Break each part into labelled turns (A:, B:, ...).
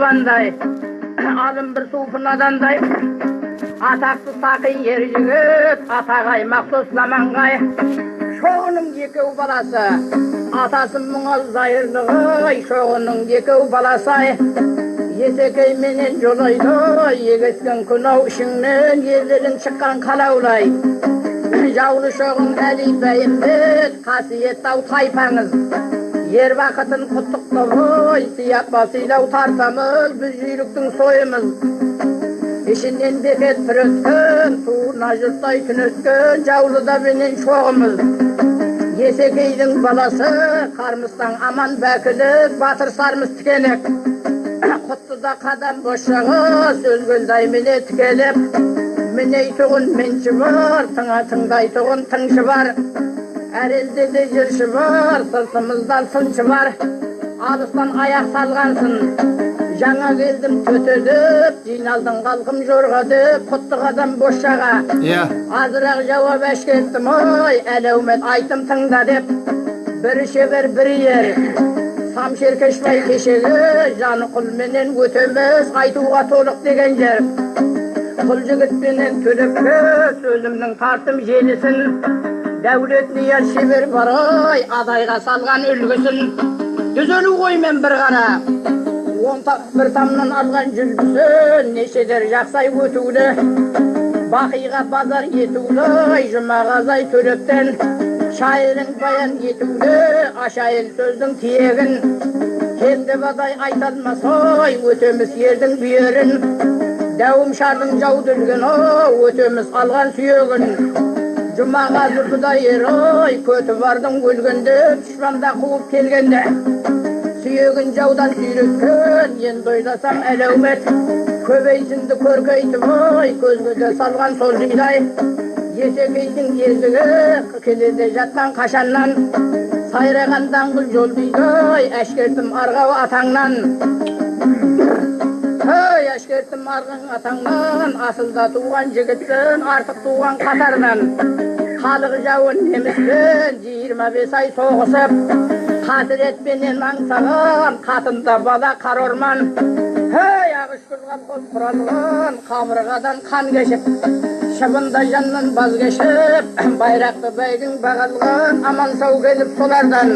A: Banday, alım bir sufunadanday, ataklı sakın yer jigit, atagay maksus lamangay. Şoğunun yekev balası, atası muңal zayırlığı, şoğunun yekev balasay. Yesekey menen jolaydı, yegesken kunav işinden yerlerin çıkan kalavlay. Yavru şoğun Ali beyimdet, kasiyet dav taypanız. Yer vakıtın kutluqlığı, siyah basıyla tartamız, biz yürüktün soyumuz. İşinden beket bir ötkün, tuğuna jırtay tün ötkün, javluda benim şoğumuz. Yesekeydin balası, karmıstan aman bäkilik, batır sarmız tikenek. Kutluda kadam boşağı, söz gölday mene tikelep. Meney tuğun mençi var, tığa tıngday tuğun tıngşı var. Her elde de jirşi var, sırtımızdan sınçı var. Alıstan ayak salgansın. Jana geldim tötölüp, jinaldın kalkım jorgadıp, kutlu adam boşağa. Azırak jawap eşkettim, oy, elevmet aytım tыңda dep. Bir şeber bir yer, samşer keşmay keşegi, janı kul menen ötömez, aytuğa toluk degen jer. Kul jigit menen tölepke, sözümnün tartım jelisin. Devletli yer şeber baray, adayga salgan ülgüsün. Düzölü koymen bir gara. Bir tamdan algan jülbüsün, neşeder jaksay ötüğlü. Bakıyga bazar yetüğlü, jumagazay tölepten. Şairin bayan yetüğlü, aşayın sözdün tiyegin. Kendi baday aytalmasoy, ötömüz yerdin büyerin. Davum şardın javdülgün o, ötömüz algan süyegin. Cumaga zurkuda yeroy, kötü vardın gülgünde, düşmanda kuvup kelgende. Süyegin javdan sürütkün, yen doylasam elevmet. Köbeysindi körkeydi boy, közgöde salgan solcuyday. Yesekeydin yezigi, kelede jattan kaşanlan. Sayragan dangıl jolduyday, eşkertim argav atanglan. Hey, eşkertim argın atanglan, asılda tuğan jigitsin, artık tuğan katardan. Halığı javun nemistin, 25 ay soğusip. Hasiret benen angsağın, katında bala karorman. Hey, ağış kılgan kol kuralgan, kaburgadan kan geçip. Şabında jannan vazgeçip, bayraklı beygin bağalgan, aman sağ gelip solardan.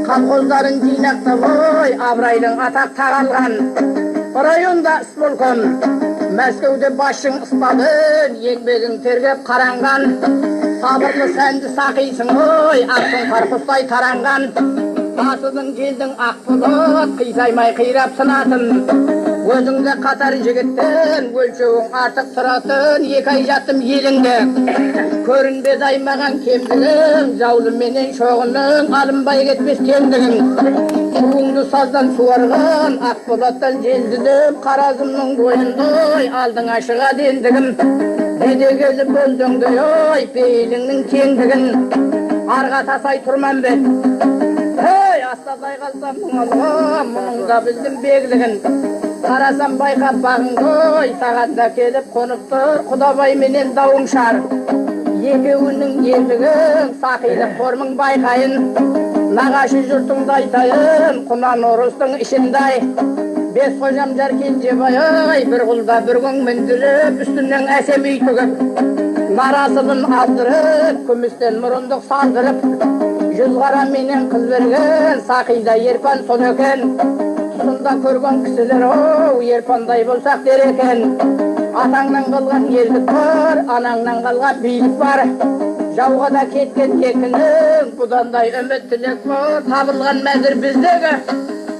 A: Kalkozların jinakta boy, Abraylın atak tağalgan. Rayonda Spolkon, Мәскеуде başın ısladın, yenbegin tergep karangan. Sabırlı sendi sakıysın oy, aksın karpustay tarangan. Asıdın geldin ak bulut, kıysaymay kıyrap sınatın. Gözünde katar jigittin, ölçöğün artık sıratın. 2 ay jattım yelinde, köründe daymagan kemdigin. Javlı menen şoğunun, alınbay ketmez kendigin. Kuğundu sazdan suvargan, ak bulattan jeldidim. Karazımның boyundoy, aldın aşığa dendigim. Dede gelip öldüңдөй oy, peylingnin kendigin. Arga tasay turman bet. Hey, astaday kalsam muңalga, muңda bildim begligin. Karasam baykap bagыңdoy, sağanda kelip konuptur, Kudabay menen davum şar. Ekewünün yerligin, sakıylık formың baykayın. Nagaşı jurtungda aytayın, kunan orustun işinday. Bes hocam jarken jebayay, bir kulda bir gün mindirip, üstünden esem üy tügüp. Narasılın aldırıp, kümüsten murunduk saldırıp. Yüzgara menen kız bergen, sakıyda yerpan son öken. Tusunda körgön kisiler o, yerpanday bolsak dereken. Atаңdan kılgan yerlik var, anаңdan kalgan biylik var. Javga da ketken yekinin, budanday ömmet tilek var. Tabılgan mezir bizdegi.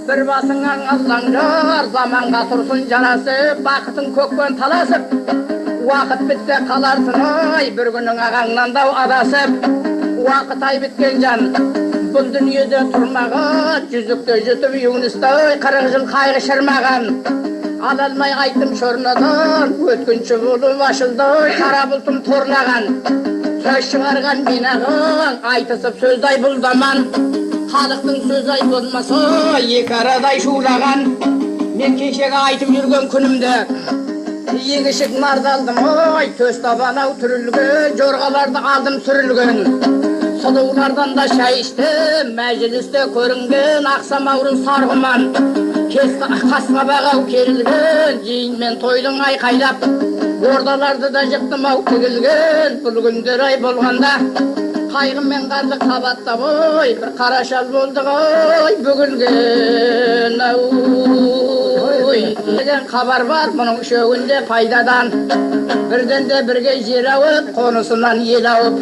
A: Bir basıňan allanjar, zamanga tursun jarasıp, bakıtın kökön talasıp. Vakıt bitse kalarsın oy, bir günün ağaňdan da adasıp. Vakıt ay bitken jan, bu dünyede turmagan, yüzükte jütüp Yunus'ta 40 yıl kaygışırmagan. Alalmay aytım şornadan, ötkünçü bulup başılday, kara bultum torlagan. Söz çıkargan binağın, aytısıp sözday buldaman. Halıktın sözday bulmasa, 2 araday şulagan. Men keşege aytım yürgen günümde. Yegişik narda aldım oy, töz tabanav türülgün, jorgalarda aldım sürülgün. Suluğlardan da şay içtim, mecliste körüngün, aksam avrun sargıman. Қасқабағау керілген, жиын мен тойлың айқайлап, ордаларды да жықтым-ау тігілген, бұл күндер ай болғанда, қайғым мен қарды қабаттап, ой, бір қарашал болды ғой, бүгілген, ой, деген қабар бар, мұның шөгінде пайдадан, бірден де бірге жер ауып, қонысынан ел ауып,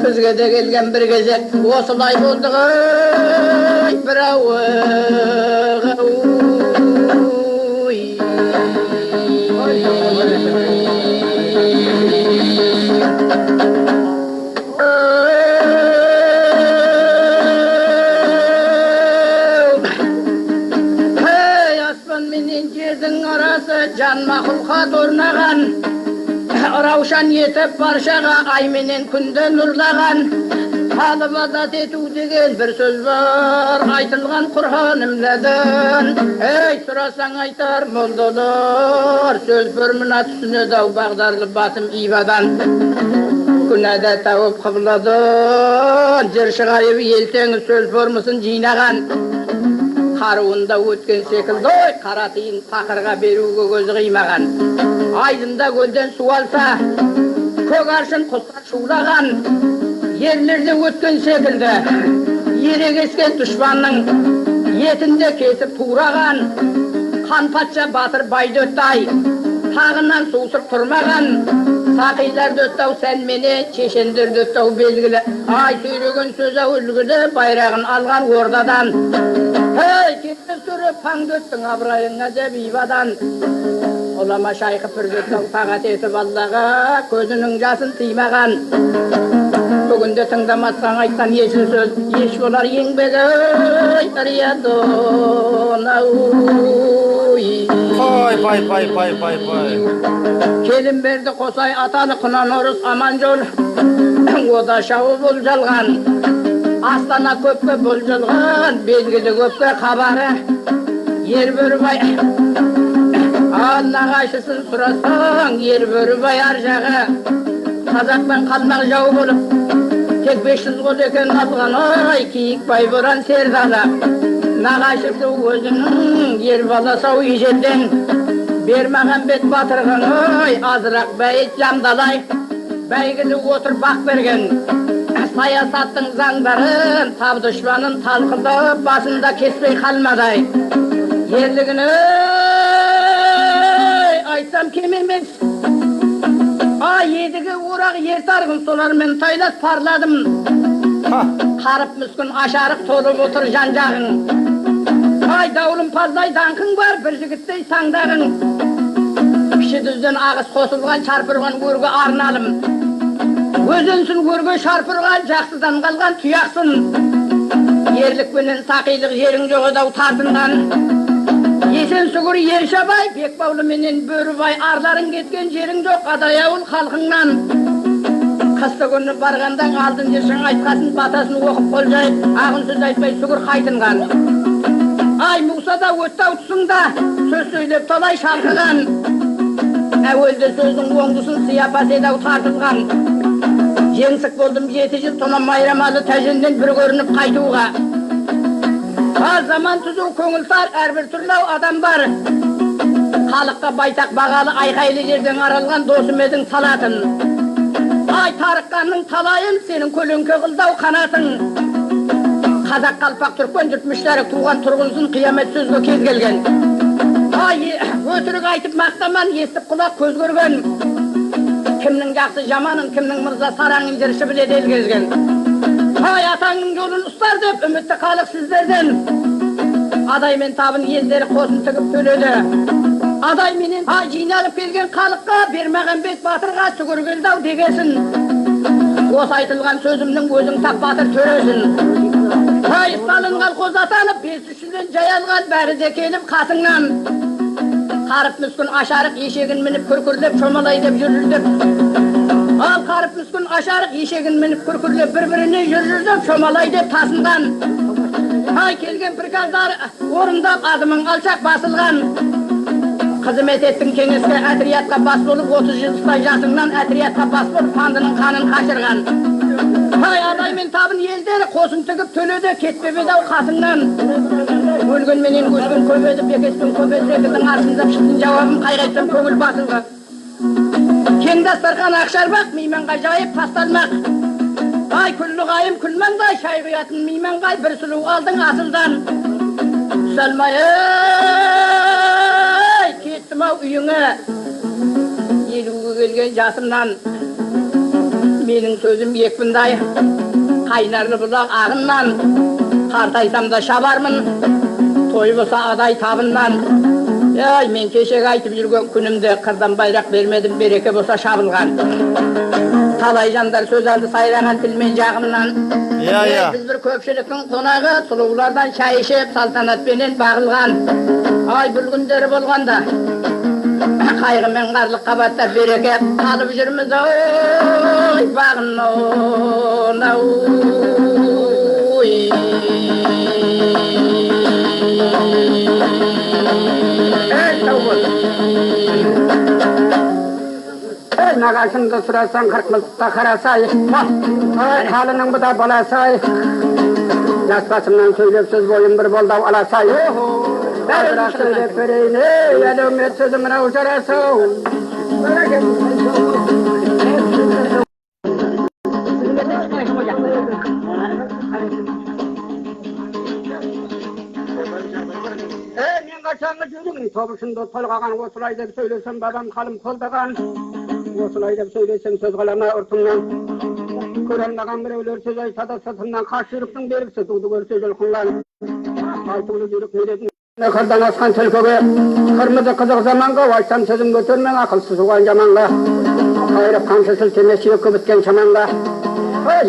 A: бізге де келген бір кезек, осылай болды ғой, бір ауық, жан мақұлқат орнаған, раушан етіп баршаға ай менен күнді нұрлаған, алып азат ету деген бір сөз бар, айтылған Құр'анымдадан. Ей, сұрасаң айтар молдалар, сөз бір мына түсінеді-ау бағдарлы басым ибадан. Күнәда тауып қыбладан, жер шығайып елтеңіз сөз формасын жинаған. Қаруында өткен секілді, қара тиын тақырға беруге көзі қимаған. Айдында көлден су алса, көк аршын құстар шулаған. Ерлерде өткен секілді, ерегескен дұшпанның етінде кесіп тураған. Қан патша батыр байды өтті-ай, тағынан суысып тұрмаған. Сақилар дөттау сән мене, чешендер дөттау белгілі. Ай сөйлеген сөз-ау үлгілі, байрағын алған ордадан. Ей, кетіп түріп, паңды өттің абырайыңа деп ибадан. Олама шайқы пірдеттің тағат етіп Аллаға, көзінің жасын тыймаған. Бүгінде тыңдамасқан айтқан есіл сөз, еш болар еңбегі, риядон,
B: Пай.
A: Келін берді қосай атаны құнан орыс аман жол, ода шауы бұл жалған. Астана көпке бұл жылған, белгілі көпке қабары. Ер бөрібай, нағашысын сұрасаң, ер бөрібай ар жағы. Қазақпен қалмақ жау болып, тек 500 қол екен алған, ой, киік бай бұран сердалы. Нағашысы өзінің ер баласау ежелден, бермаған бет батырған, ой, азырақ бәйет жамдалай. Бәйгілі отыр бақ берген. Саясаттың заңдарын, тап дұшпанын талқылдап, басында кеспей қалмадай. Ерлігін айтсам кем емес. Едігі орақ ертарғын, солармен тайлас парладым. Қарып мүскін ашарық толып отыр жан-жағың. Даулым паздай даңқың бар, бір жігіттей саңдағың. Кіші дүзден ағыс қосылған, чарпырған өргі арналым. Өзенсін өрге шарпырған, жақсыдан қалған тұяқсың. Ерлікпенен сақилық жерің жоғыдау тартынған. Есен сүгір Ершабай, Бекбаулы менен Бөрібай, арларың кеткен жерің жоқ, адаяуыл халқыңнан. Қысты күні барғандан алдын жершің айтқасын, батасын оқып қол жайып, ағын сөз айтпай сүгір қайтынған. Ай, Мусада өттау тұсыңда, сөз сөйлеп талай шалқыған. Әуелде сөздің оңдысын сияпас едау тартылған. Жеңсік болдым 7 жыл, тонам майрамалы тәжінден бір көрініп қайтуға. Заман түзу көңілтар, әрбір түрлау адам бар. Халыққа байтақ бағалы айқайлы жерден аралған досым едің салатын. Ай, тарыққанның талайын, сенің көлеңке қылдау қанатың. Қазақ қалпақ түркпен жүртміштері туған тұрғынсын қиямет сөзге кез келген. Ай, өтірік айтып мақтаман, естіп құлақ көз көрген. Кімнің жақсы жаманын, кімнің мырза сараңын жерші біледі елгезген. Ай, атаңның жолын ұстар деп, үмітті халық сіздерден. Адай мен табын елдері қосын тігіп төледі. Адай менен жиналып келген халыққа, бермеген бет батырға сүгір келді-ау дегесін. Осы айтылған сөзімнің өзің тап батыр төресін. Ай, Сталин қалқоз атанып, 500-ден жай алған, бәрі де келіп қатыңнан. Қарып мүскін ашарық ешегін мініп күркірлеп, шомалай деп жүрдіп. Ал қарып мүскін ашарық ешегін мініп күркірлеп, бір-біріне жүрдіп, шомалай деп тасынған. Ай, келген приказдар орындап, адымың алшақ басылған. Қызмет еттің кеңеске, әтриятқа бас болып, 30 жылдықтай жасыңнан әтриятқа бас болып, пандының қанын қашырған. Ай, адай мен табын елдері қосын тігіп төледі, кетпеп еді-ау қасыңнан. өлгөн менен көзгөн көбөдүп бекеспен көбөдүректердин артында шықтың жауабын кайрайтсам көңүл басылган кең дастархан акшарбак мыйманга жайып тасталмак ай күллүгайым күлмандай шай куятын мыймангай бир сулуу алдың асылдан салмай ай кеттим ау үйүңө елуге келген жасымнан менің сөзім екпіндай қайнарлы бұлақ ағыннан қартайсам да шабармын той болса адай табыннан ей мен кешегі айтып жүрген күнімді қырдан байрақ бермедім береке болса шабылған талай жандар сөз алды сайраған тілмен жағымнан біз бір көпшіліктің қонағы сұлулардан шай ішіп салтанатпенен бағылған ай бұл күндері болғанда қайғы мен қарлық қабаттап береке алып жүрміз ой бағын ой ей сау бол ей нағашыңды сұрасаң қырық мылтыққа қарасай халының бұда баласай жас басымнан сөйлеп сөз бойым бір болды-ау аласай Бірақ сөйлеп берейін, ей, әлеумет сөзі мынау жарасау. Мен қашанғы жүрмін, тобышымды толғаған, осылай деп сөйлесем, бабам қалым қолдаған. Осылай деп сөйлесем, сөз қалама ұртымнан. Көрелмаған біреулер сөз айтады сыртымнан, қаш жүріктің беріпсі, туды көрсе жылқынлан. Алтылы жүрік меретін. Қырдан асқан түлкіге, қырмызы қызық заманға, айтсам сөзім көтермен ақылсыз уған жаманға. Қайрып қамшы сілтеме сүйекке біткен шаманға.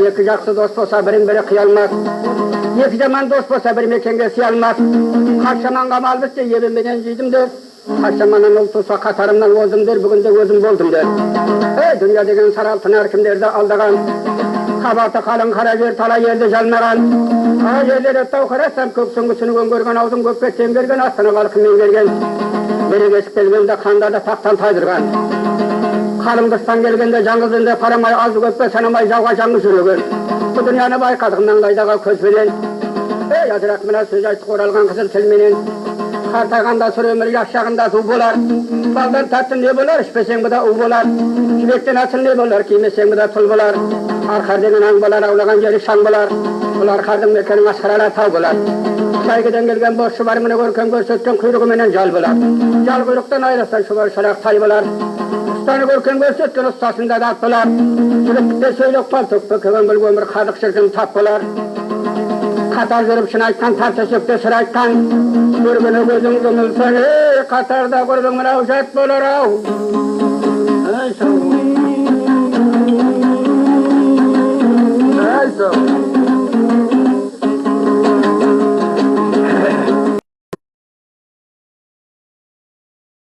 A: Екі жақсы дос болса бірін бірі қиялмас. Екі жаман дос болса бір мекенге сиялмас. Қаш жаманға мал бітсе ебенбеден жүйдім дер. Қаш жаманнан ұл туса қатарымнан оздым дер, бүгінде өзім болдым дер. Дүния деген сар алтын әркімдерді алдаған. Қабаты қалың қара жер талай елді жалмаған. Жерлері тау қарасам көк сүңгісін өңгерген аузын көкке теңгерген астана қалқымен келген. Берегесіп келгенде қандарды тақтан тайдырған. Қалыңдыстан келгенде жаңғызында қарамай азы көппе санамай жауға жаңғы жүреген. Бұл дүнияны байқадығынан қайдаға көзбенен. Ей азырақ мына сөз айтық оралған қызыл тілменен. Қартайғанда сұр өмір yaşағында су болар. Балдан таттын не болар, ішпесең бұда у болар. Жібектен асыл не болар, кимесең бұда тұл болар. Арқар деген аң болар, аулаған жері шаң болар. Бұлар қардың мекенің асқарала тау болар. Бәйгеден келген бос шұбар мұны көркен көрсеткен құйрығы менен жал болар. Жал құйрықтан айрастан шұбар шалақ тай болар. Ұстаны көркен көрсеткен ұстасында да ат болар. Жүректе сөйлек бал төкпе кеген бұл өмір қадық шіркін тап болар. Қатар жүріп шын айтқан, тарта сөкте сыр айтқан. Көргені көзің жұмылсын, қатарда көрдің мынау жат болар ау.